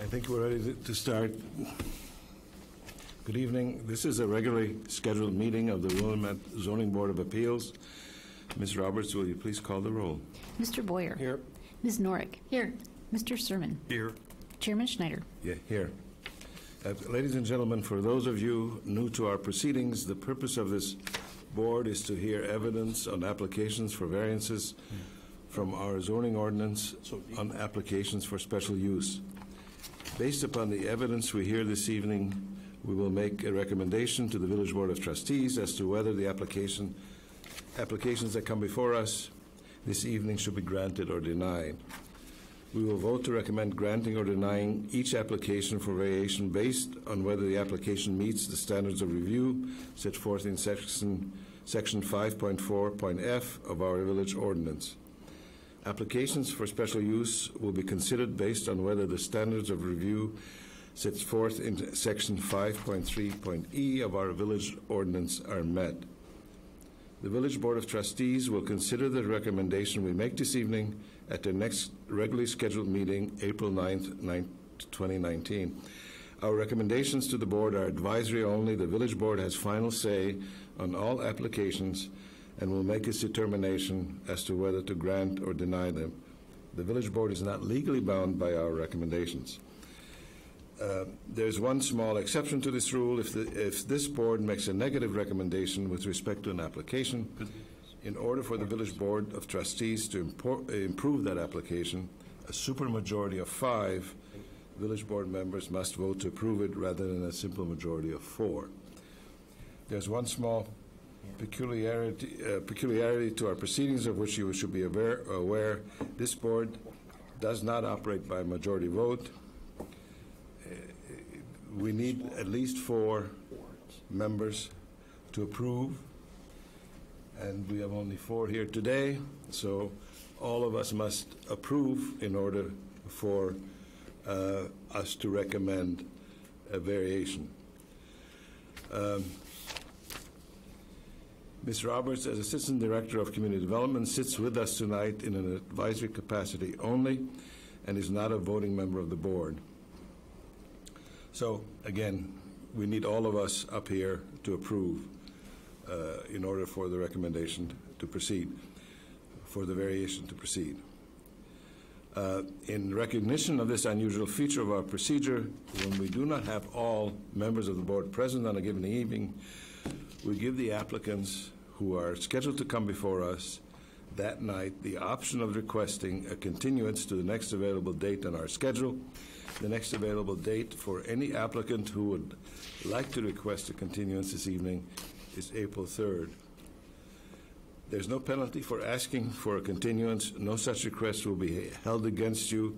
I think we're ready to start. Good evening. This is a regularly scheduled meeting of the Wilmette Zoning Board of Appeals. Ms. Roberts, will you please call the roll? Mr. Boyer. Here. Ms. Norick. Here. Mr. Sermon. Here. Chairman Schneider. Yeah, here. Ladies and gentlemen, for those of you new to our proceedings, the purpose of this board is to hear evidence on applications for variances from our zoning ordinance on applications for special use. Based upon the evidence we hear this evening, we will make a recommendation to the Village Board of Trustees as to whether the applications that come before us this evening should be granted or denied. We will vote to recommend granting or denying each application for variation based on whether the application meets the standards of review set forth in section 5.4.f of our village ordinance. Applications for special use will be considered based on whether the standards of review set forth in section 5.3.e of our village ordinance are met. The Village Board of Trustees will consider the recommendation we make this evening at their next regularly scheduled meeting, April 9th, 2019. Our recommendations to the board are advisory only. The Village Board has final say on all applications and will make its determination as to whether to grant or deny them. The Village Board is not legally bound by our recommendations. There's one small exception to this rule. If this board makes a negative recommendation with respect to an application, in order for the Village Board of Trustees to improve that application, a supermajority of 5 Village Board members must vote to approve it rather than a simple majority of 4. There's one small peculiarity to our proceedings of which you should be aware. This board does not operate by majority vote. We need at least 4 members to approve, and we have only 4 here today, so all of us must approve in order for us to recommend a variation. Ms. Roberts, as Assistant Director of Community Development, sits with us tonight in an advisory capacity only and is not a voting member of the board. So, again, we need all of us up here to approve in order for the recommendation to proceed, for the variation to proceed. In recognition of this unusual feature of our procedure, when we do not have all members of the board present on a given evening, we give the applicants who are scheduled to come before us that night the option of requesting a continuance to the next available date on our schedule. The next available date for any applicant who would like to request a continuance this evening is April 3rd. There's no penalty for asking for a continuance. No such request will be held against you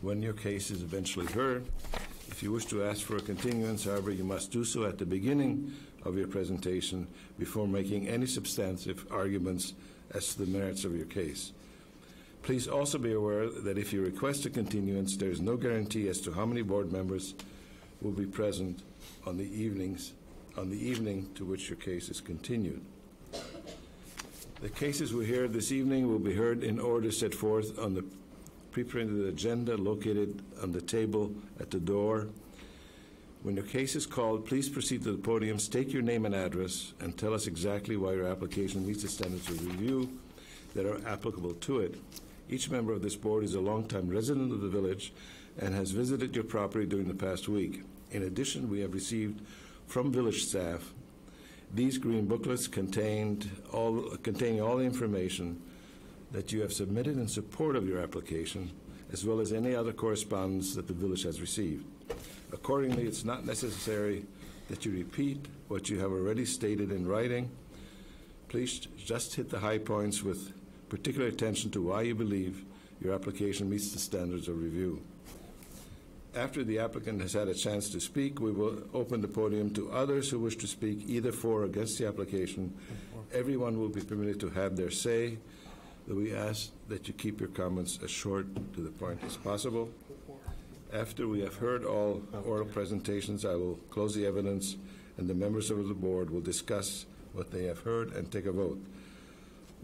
when your case is eventually heard. If you wish to ask for a continuance, however, you must do so at the beginning of your presentation before making any substantive arguments as to the merits of your case. Please also be aware that if you request a continuance, there is no guarantee as to how many board members will be present on the evening to which your case is continued. The cases we hear this evening will be heard in order set forth on the pre-printed agenda located on the table at the door. When your case is called, please proceed to the podium, state your name and address, and tell us exactly why your application meets the standards of review that are applicable to it. Each member of this board is a longtime resident of the village and has visited your property during the past week. In addition, we have received from village staff these green booklets containing all the information that you have submitted in support of your application, as well as any other correspondence that the village has received. Accordingly, it's not necessary that you repeat what you have already stated in writing. Please just hit the high points with particular attention to why you believe your application meets the standards of review. After the applicant has had a chance to speak, we will open the podium to others who wish to speak either for or against the application. Everyone will be permitted to have their say, though we ask that you keep your comments as short to the point as possible. After we have heard all oral presentations, I will close the evidence, and the members of the board will discuss what they have heard and take a vote.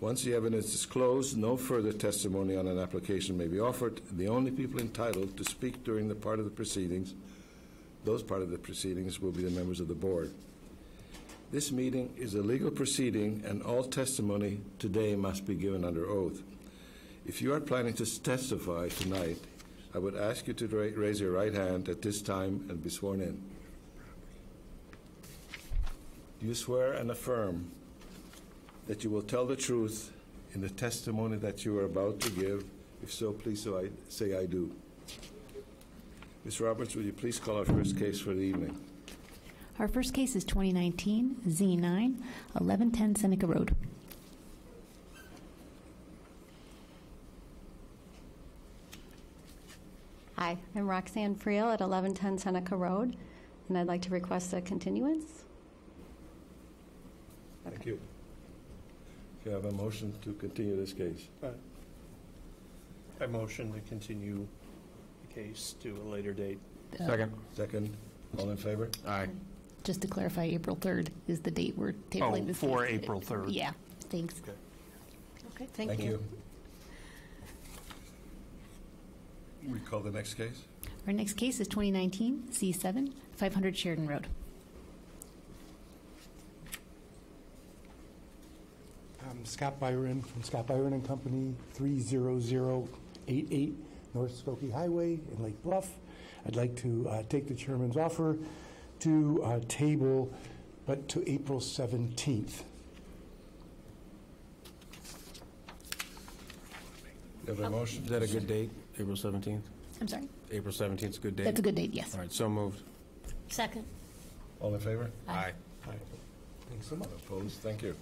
Once the evidence is closed, no further testimony on an application may be offered. The only people entitled to speak during the part of the proceedings, those part of the proceedings, will be the members of the board. This meeting is a legal proceeding, and all testimony today must be given under oath. If you are planning to testify tonight, I would ask you to raise your right hand at this time and be sworn in. Do you swear and affirm that you will tell the truth in the testimony that you are about to give? If so, please say I do. Ms. Roberts, will you please call our first case for the evening? Our first case is 2019 Z9 1110 Seneca Road. Hi, I'm Roxanne Friel at 1110 Seneca Road, and I'd like to request a continuance. Thank you. Do you have a motion to continue this case? I motion to continue the case to a later date. Second. Second. All in favor? Aye. Just to clarify, April 3rd is the date we're tabling this case. For April 3rd. Yeah, thanks. Okay. Okay, thank you. We call the next case? Our next case is 2019 C7 500 Sheridan Road. I'm Scott Byron from Scott Byron and Company, 30088 North Skokie Highway in Lake Bluff. I'd like to take the chairman's offer to table, but to April 17th. You have a motion? Is that a good date, April 17th? I'm sorry? April 17th is a good date? That's a good date, yes. All right, so moved. Second. All in favor? Aye. Aye. Thanks so much. Opposed? Thank you.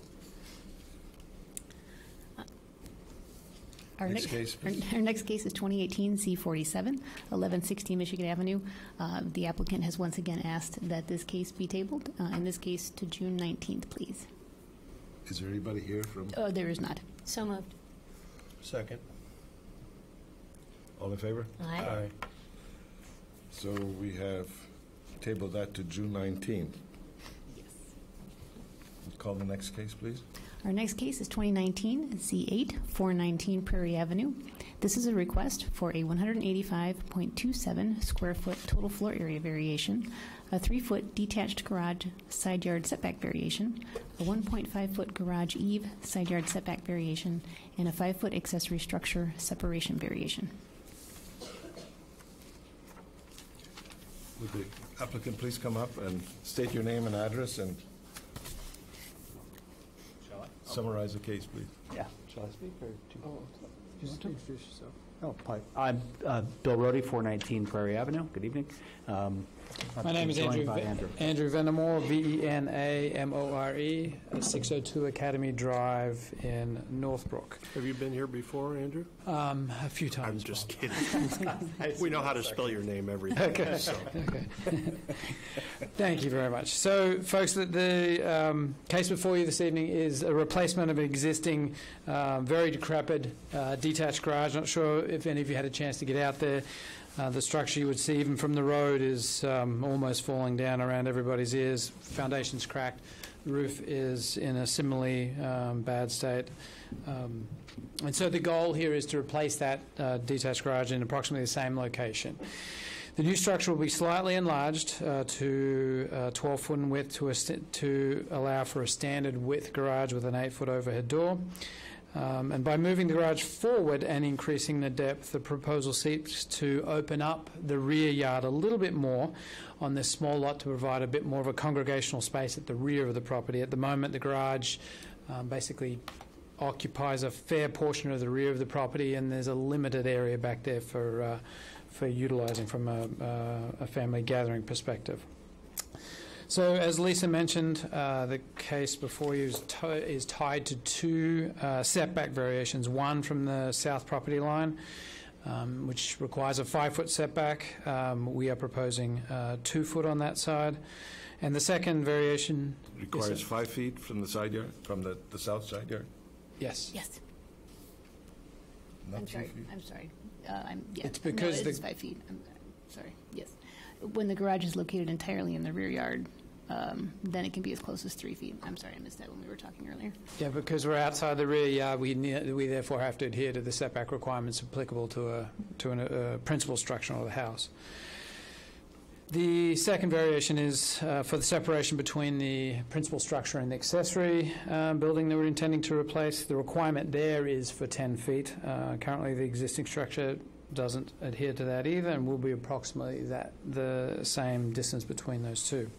Our Next case, please. Our next case is 2018 C47 1160 Michigan Avenue. The applicant has once again asked that this case be tabled, in this case to June 19th, please. Is there anybody here from? There is not. So moved. Second. All in favor? Aye. So we have tabled that to June 19th. Yes. Call the next case, please. Our next case is 2019 C8 419 Prairie Avenue. This is a request for a 185.27 square foot total floor area variation, a 3-foot detached garage side yard setback variation, a 1.5-foot garage eave side yard setback variation, and a 5-foot accessory structure separation variation. Would the applicant please come up and state your name and address and summarize the case, please? Yeah. Shall I speak or just introduce yourself? Oh, hi. I'm Bill Rohde, 419 Prairie Avenue. Good evening. My name is Andrew Venamore, Venamore, 602 Academy Drive in Northbrook. Have you been here before, Andrew? A few times. I'm just kidding. We know how to spell your name every day. Okay. So. Okay. Thank you very much. So, folks, the case before you this evening is a replacement of an existing, very decrepit detached garage. Not sure if any of you had a chance to get out there. The structure you would see even from the road is almost falling down around everybody's ears. Foundation's cracked. The roof is in a similarly bad state. And so the goal here is to replace that detached garage in approximately the same location. The new structure will be slightly enlarged to 12 foot in width to allow for a standard width garage with an 8-foot overhead door. And by moving the garage forward and increasing the depth, the proposal seeks to open up the rear yard a little bit more on this small lot to provide a bit more of a congregational space at the rear of the property. At the moment, the garage basically occupies a fair portion of the rear of the property, and there's a limited area back there for utilizing from a family gathering perspective. So, as Lisa mentioned, the case before you is tied to two setback variations. One from the south property line, which requires a 5-foot setback. We are proposing 2 foot on that side. And the second variation Requires 5 feet from the side yard, from the south side yard? Yes. Yes. Not I'm 2 sorry. feet? I'm sorry. It's because it's 5 feet. I'm sorry. Yes. When the garage is located entirely in the rear yard, then it can be as close as 3 feet. I'm sorry, I missed that when we were talking earlier. Yeah, because we're outside the rear yard, we therefore have to adhere to the setback requirements applicable to a principal structure of the house. The second variation is for the separation between the principal structure and the accessory building that we're intending to replace. The requirement there is for 10 feet. Currently, the existing structure doesn't adhere to that either, and will be approximately the same distance between those two.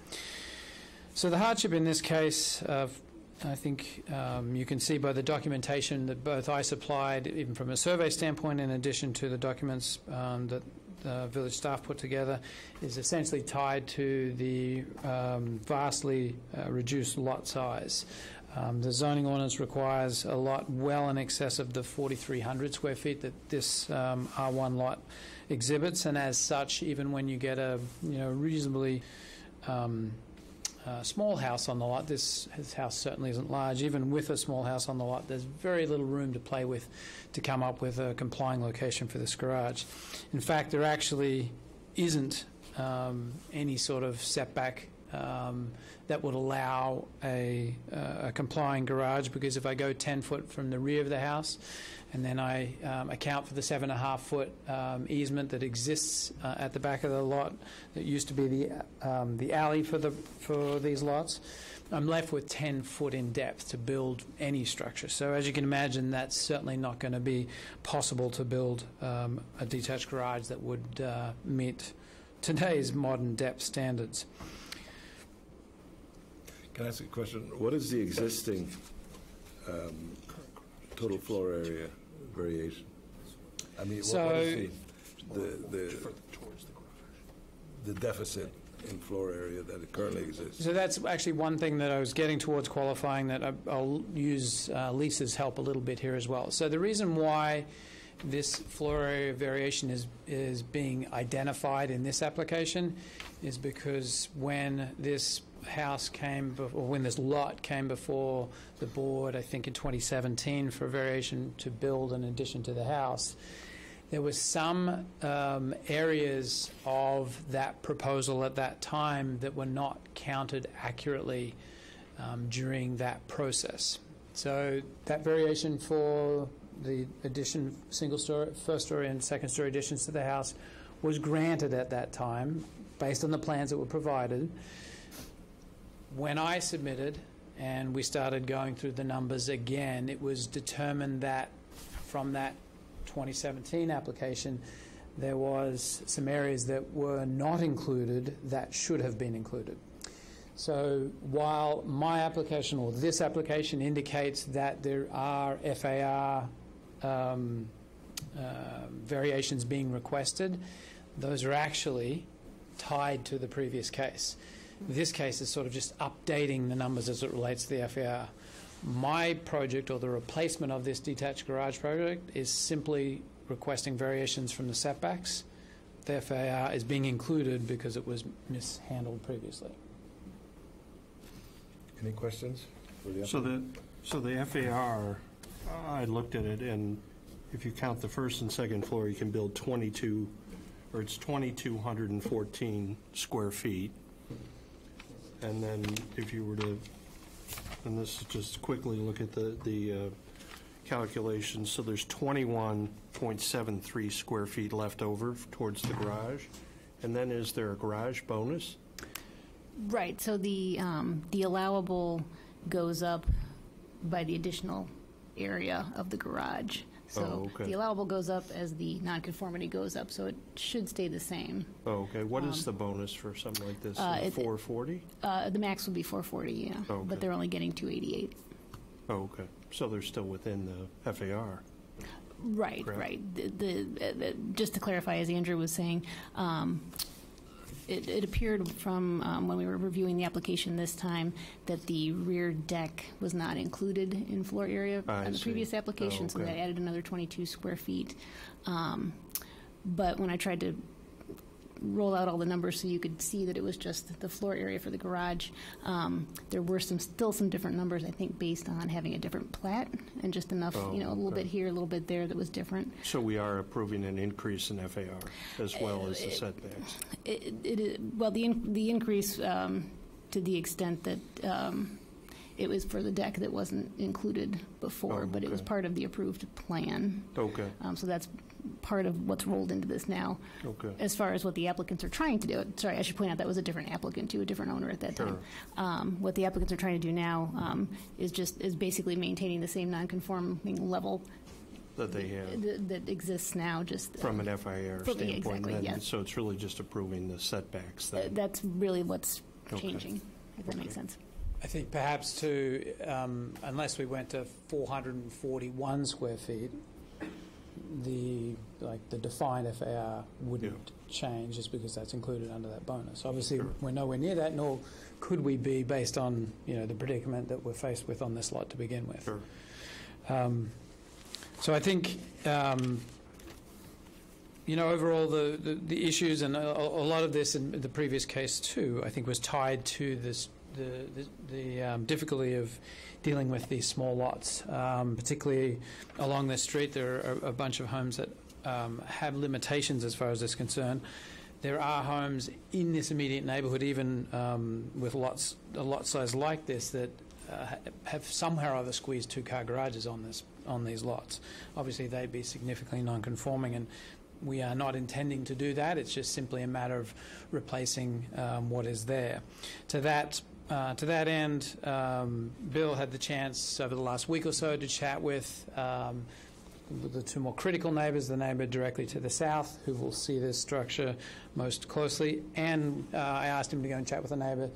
So the hardship in this case, I think you can see by the documentation that both I supplied, even from a survey standpoint, in addition to the documents that village staff put together, is essentially tied to the vastly reduced lot size. The zoning ordinance requires a lot well in excess of the 4,300 square feet that this R1 lot exhibits, and as such, even when you get a reasonably small house on the lot, this house certainly isn't large. Even with a small house on the lot, there's very little room to play with to come up with a complying location for this garage. In fact, there actually isn't any sort of setback that would allow a complying garage, because if I go 10 foot from the rear of the house and then I account for the 7.5 foot easement that exists at the back of the lot that used to be the alley for these lots, I'm left with 10 foot in depth to build any structure. So as you can imagine, that's certainly not going to be possible to build a detached garage that would meet today's modern depth standards. Can I ask a question? What is the existing total floor area variation? I mean, what is the deficit in floor area that it currently exists? So that's actually one thing that I was getting towards qualifying, that I'll use Lisa's help a little bit here as well. So the reason why this floor area variation is being identified in this application is because when this house when this lot came before the board, I think in 2017, for a variation to build an addition to the house, there was some areas of that proposal at that time that were not counted accurately during that process. So that variation for the addition, single story, first story and second story additions to the house was granted at that time based on the plans that were provided. When I submitted and we started going through the numbers again, it was determined that from that 2017 application, there was some areas that were not included that should have been included. So while my application, or this application, indicates that there are FAR variations being requested, those are actually tied to the previous case. This case is sort of just updating the numbers as it relates to the FAR. My project, or the replacement of this detached garage project, is simply requesting variations from the setbacks. The FAR is being included because it was mishandled previously. Any questions? So the FAR, I looked at it, and if you count the first and second floor, you can build 2,214 square feet. And then if you were to, and this is just quickly look at the calculations, so there's 21.73 square feet left over towards the garage. And then is there a garage bonus? Right. So the allowable goes up by the additional area of the garage. So the allowable goes up as the nonconformity goes up, so it should stay the same. Oh, okay. What is the bonus for something like this? 440? The max would be 440, yeah. Oh, okay. But they're only getting 288. Oh, okay. So they're still within the FAR. Right, correct? Right. Just to clarify, as Andrew was saying, it appeared from when we were reviewing the application this time that the rear deck was not included in floor area on the previous application, so that added another 22 square feet. But when I tried to roll out all the numbers so you could see that it was just the floor area for the garage, there were still some different numbers, I think, based on having a different plat and just enough, a little bit here, a little bit there that was different. So we are approving an increase in FAR as well as the setbacks. Well, the increase, to to the extent that it was for the deck that wasn't included before, but it was part of the approved plan. Okay. So that's part of what's rolled into this now. Okay. As far as what the applicants are trying to do, sorry, I should point out that was a different applicant too, a different owner at that time. What the applicants are trying to do now is basically maintaining the same non-conforming level That they have. that exists now, just From an FIR standpoint. Exactly, then, yes. So it's really just approving the setbacks then. That's really what's Okay. changing, if that makes sense. I think perhaps to, unless we went to 441 square feet, the defined FAR wouldn't change just because that's included under that bonus. Obviously, we're nowhere near that, nor could we be based on the predicament that we're faced with on this lot to begin with. Sure. So I think, overall the issues and a lot of this in the previous case too, I think was tied to this the difficulty of dealing with these small lots, particularly along this street. There are a bunch of homes that have limitations as far as this is concerned. There are homes in this immediate neighbourhood, even with a lot size like this, that have somehow or other squeezed 2-car garages on these lots. Obviously, they'd be significantly non-conforming, and we are not intending to do that. It's just simply a matter of replacing what is there. To that end, Bill had the chance over the last week or so to chat with the two more critical neighbours, the neighbour directly to the south, who will see this structure most closely, and I asked him to go and chat with the neighbour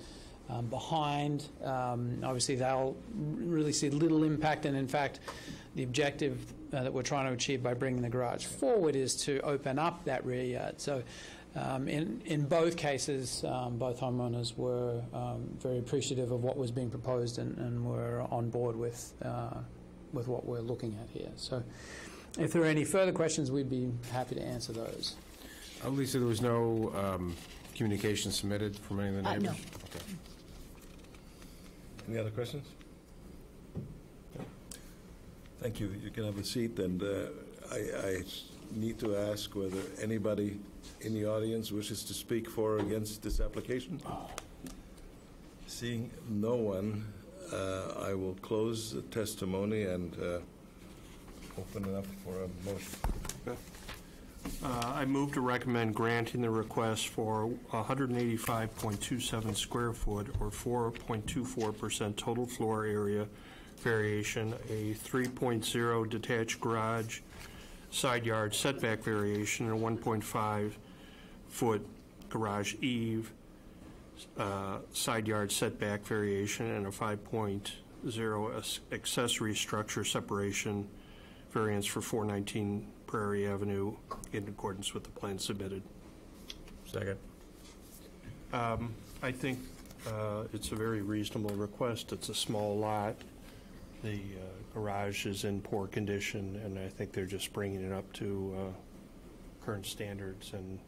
behind. Obviously, they'll really see little impact, and in fact, the objective that we're trying to achieve by bringing the garage forward is to open up that rear yard. So in both cases, both homeowners were very appreciative of what was being proposed and were on board with what we're looking at here. So if there are any further questions, we'd be happy to answer those. Lisa, there was no communication submitted from any of the neighbors? No. Okay. Any other questions? Thank you. You can have a seat, and I need to ask whether anybody in the audience wishes to speak for or against this application. Seeing no one, I will close the testimony and open it up for a motion. I move to recommend granting the request for 185.27 square foot or 4.24% total floor area variation, a 3.0 detached garage side yard setback variation, and a 1.5 foot garage eve side yard setback variation, and a 5.0 accessory structure separation variance for 419 Prairie Avenue in accordance with the plan submitted. Second. I think it's a very reasonable request. It's a small lot. The garage is in poor condition, and I think they're just bringing it up to current standards and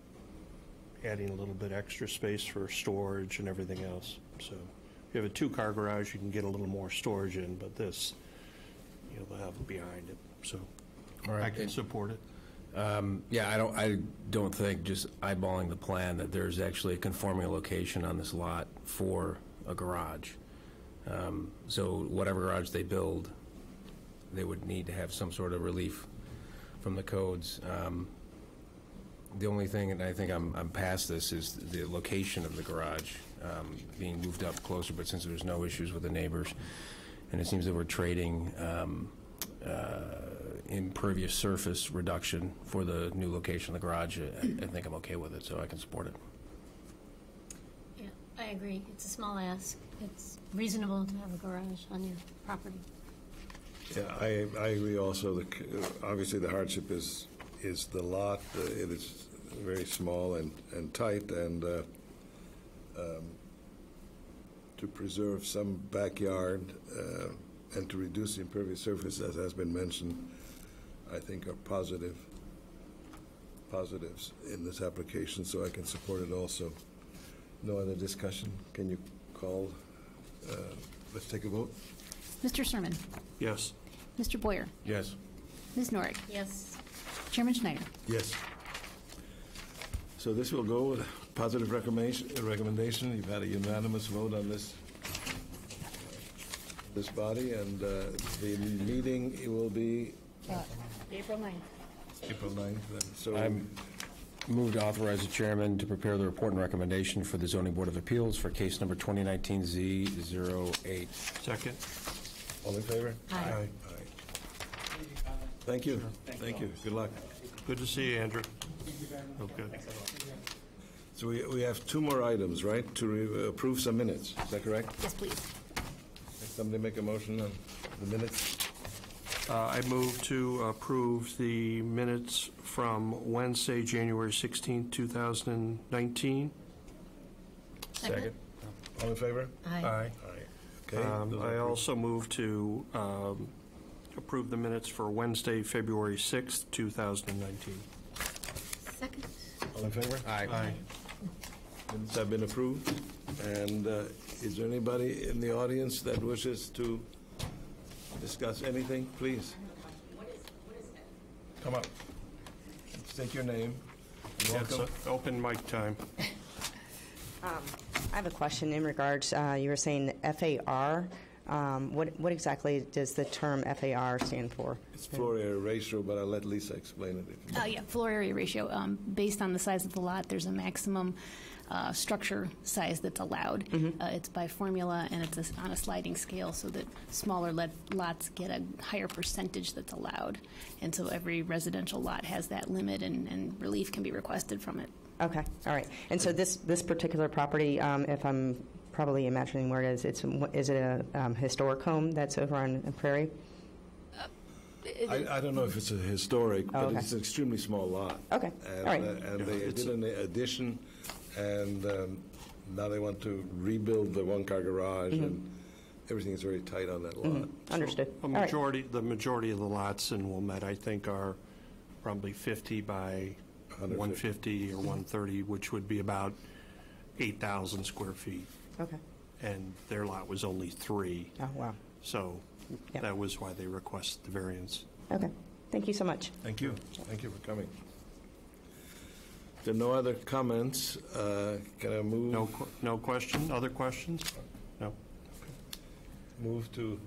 adding a little bit extra space for storage and everything else. So if you have a 2-car garage, you can get a little more storage in, but this, they'll have behind it. So All right. I can support it. Yeah, I don't think, just eyeballing the plan, that there's actually a conforming location on this lot for a garage. So whatever garage they build, they would need to have some sort of relief from the codes. The only thing, and I think I'm past this, is the location of the garage being moved up closer, but since there's no issues with the neighbors, and it seems that we're trading impervious surface reduction for the new location of the garage, I think I'm okay with it, so I can support it. Yeah, I agree. It's a small ask. It's reasonable to have a garage on your property. Yeah, I agree also. Obviously, the hardship is the lot. It is very small and tight, and to preserve some backyard and to reduce the impervious surface, as has been mentioned, I think are positives in this application, so I can support it also. No other discussion? Can you call? Let's take a vote. Mr. Sermon, Yes. Mr. Boyer, Yes. Ms. Norick, Yes. Chairman Schneider. Yes. So this will go positive recommendation. You've had a unanimous vote on this body, and the meeting will be April 9th. April 9th. Then. So I'm moved to authorize the chairman to prepare the report and recommendation for the Zoning Board of Appeals for case number 2019-Z08. Second. all in favor? Aye. Thank you. Thank you. Good luck. Good to see you, Andrew. Okay. So we have two more items, right, to approve some minutes. Is that correct? Yes, please. Somebody make a motion on the minutes? I move to approve the minutes from Wednesday, January 16th, 2019. Second. All in favor? Aye. Aye. Okay. those are I approved. also move to approve the minutes for Wednesday, February 6th, 2019. Second. All in favor? Aye. Minutes have been approved. And is there anybody in the audience that wishes to discuss anything? Please. Come up. State your name. It's Welcome. open mic time. I have a question in regards, you were saying FAR. What exactly does the term FAR stand for? It's floor area ratio, but I'll let Lisa explain it. Yeah, floor area ratio. Based on the size of the lot, there's a maximum structure size that's allowed. It's by formula, and it's on a sliding scale so that smaller lots get a higher percentage that's allowed. And so every residential lot has that limit, and relief can be requested from it. Okay, all right. And so this particular property, if I'm probably imagining where it is, is it a historic home that's over on Prairie? I don't know if it's a historic, but okay. it's an extremely small lot. Okay, And, all right. And they did an addition, and now they want to rebuild the one-car garage, and everything is very tight on that lot. Understood. The All right. majority of the lots in Wilmette, I think, are probably 50 by 150 or 130, which would be about 8,000 square feet. Okay. And their lot was only 3. Oh, wow. So Yep. that was why they requested the variance. Okay. Thank you so much. Thank you. Thank you for coming. If there are no other comments, can I move? No question? Other questions? No. Move to